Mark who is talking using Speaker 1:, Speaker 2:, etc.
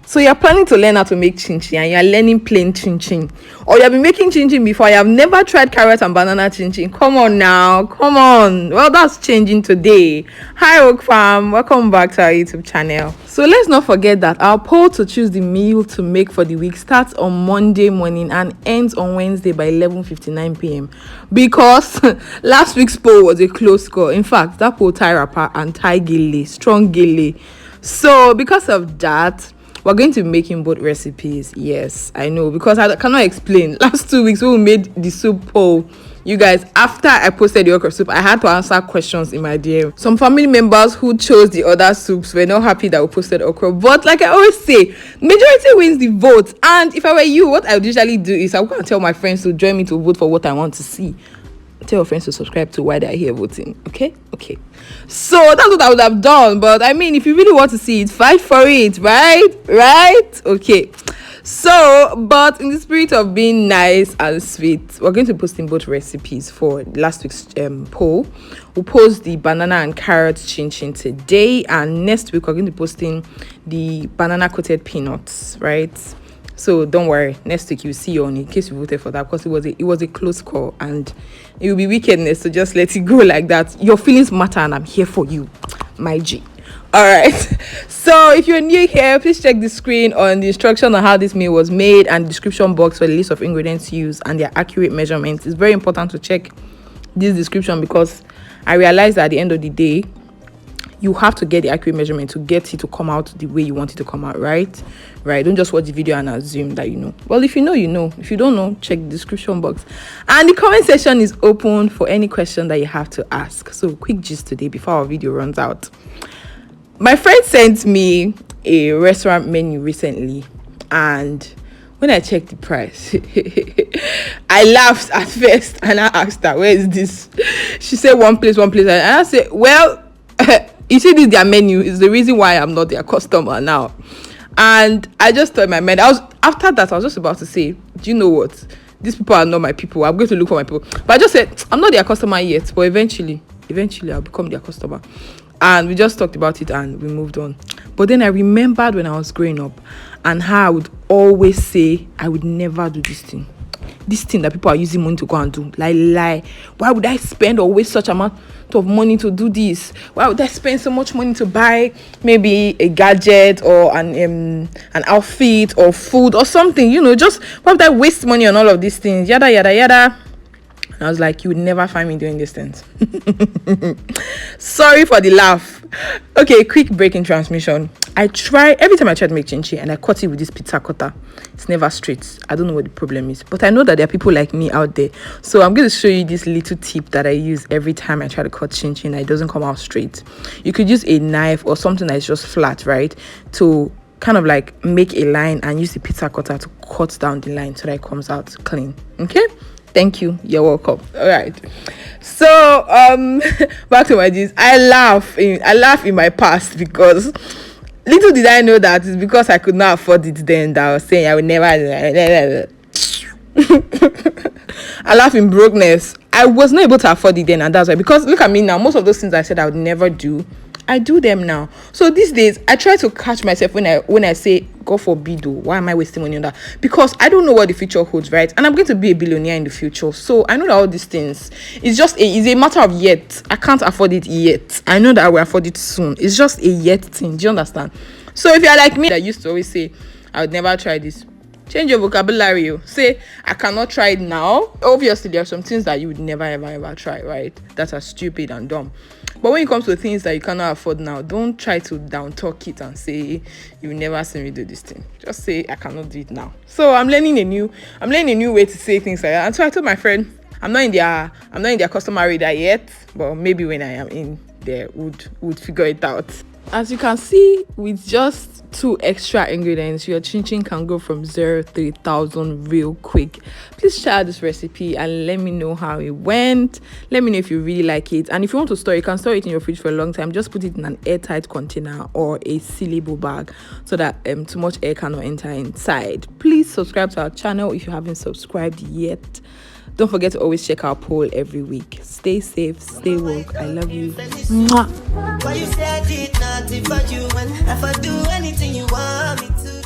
Speaker 1: So you're planning to learn how to make chinchi and you're learning plain chinchi, or you've been making chinchi before, you have never tried carrot and banana chinchi. Come on now, come on. Well, that's changing today. Hi Oak Farm, welcome back to our YouTube channel. So let's not forget that our poll to choose the meal to make for the week starts on Monday morning and ends on Wednesday by 11:59 p.m. because last week's poll was a close score. In fact, that poll tie rapper and tie gele, strong gele. So because of that, we're going to be making both recipes. Yes, I know, because I cannot explain. Last 2 weeks when we made the soup poll, you guys, after I posted the okra soup, I had to answer questions in my DM. Some family members who chose the other soups were not happy that we posted okra, but like I always say, majority wins the vote. And if I were you, what I would usually do is I would go and tell my friends to join me to vote for what I want to see. Tell your friends to subscribe to why they're here voting. Okay, so that's what I would have done. But I mean, if you really want to see it, fight for it, right? Okay. So, but in the spirit of being nice and sweet, we're going to be posting both recipes for last week's poll. We'll post the banana and carrot chin today, and next week we're going to be posting the banana coated peanuts, right? So don't worry, next week you'll see on, in case you voted for that, because it was a close call and it will be wickedness, so just let it go like that. Your feelings matter and I'm here for you, my G. All right, so if you're new here, please check the screen on the instruction on how this meal was made and the description box for the list of ingredients used and their accurate measurements. It's very important to check this description because I realized that at the end of the day, you have to get the accurate measurement to get it to come out the way you want it to come out, right? Don't just watch the video and assume that you know. Well, if you know, you know. If you don't know, check the description box. And the comment section is open for any question that you have to ask. So quick gist today before our video runs out. My friend sent me a restaurant menu recently, and when I checked the price, I laughed at first and I asked her, where is this? She said one place, and I said, well, you see, this their menu is the reason why I'm not their customer now. And I just thought in my mind, after that I was just about to say, do you know what, these people are not my people, I'm going to look for my people. But I just said, I'm not their customer yet, but eventually I'll become their customer. And we just talked about it and we moved on. But then I remembered when I was growing up and how I would always say I would never do this thing that people are using money to go and do. Lie. Why would I spend or waste such amount of money to do this? Why would I spend so much money to buy maybe a gadget or an outfit or food or something? You know, just why would I waste money on all of these things? Yada yada yada. And I was like, you would never find me doing these things. Sorry for the laugh. Okay, quick break in transmission. Every time I try to make chinchi and I cut it with this pizza cutter, it's never straight. I don't know what the problem is, but I know that there are people like me out there. So I'm going to show you this little tip that I use every time I try to cut chinchi and it doesn't come out straight. You could use a knife or something that's just flat, right? To kind of like make a line and use the pizza cutter to cut down the line so that it comes out clean. Okay? Thank you. You're welcome. All right. So back to my gist. I laugh in my past because little did I know that it's because I could not afford it then that I was saying I would never. I laugh in brokenness. I was not able to afford it then, and that's why. Because look at me now. Most of those things I said I would never do, I do them now. So these days I try to catch myself when I say, God forbid, why am I wasting money on that? Because I don't know what the future holds, right? And I'm going to be a billionaire in the future, so I know that all these things it's a matter of yet. I can't afford it yet. I know that I will afford it soon. It's just a yet thing. Do you understand? So if you're like me that used to always say I would never try this, change your vocabulary. Say I cannot try it now. Obviously there are some things that you would never ever try, right? That are stupid and dumb. But when it comes to things that you cannot afford now, don't try to down talk it and say you will never see me do this thing. Just say I cannot do it now. So I'm learning a new way to say things like that. And so I told my friend, I'm not in their customer radar yet, but maybe when I am in there, would figure it out. As you can see, with just 2 extra ingredients, your chin can go from 0 to 3,000 real quick. Please try this recipe and let me know how it went. Let me know if you really like it, and if you want to store it, you can store it in your fridge for a long time. Just put it in an airtight container or a sealable bag so that too much air cannot enter inside. Please subscribe to our channel if you haven't subscribed yet. Don't forget to always check our poll every week. Stay safe, stay woke. I love you. Mwah. Why you say I did nothing for you, and if I do anything you want me to?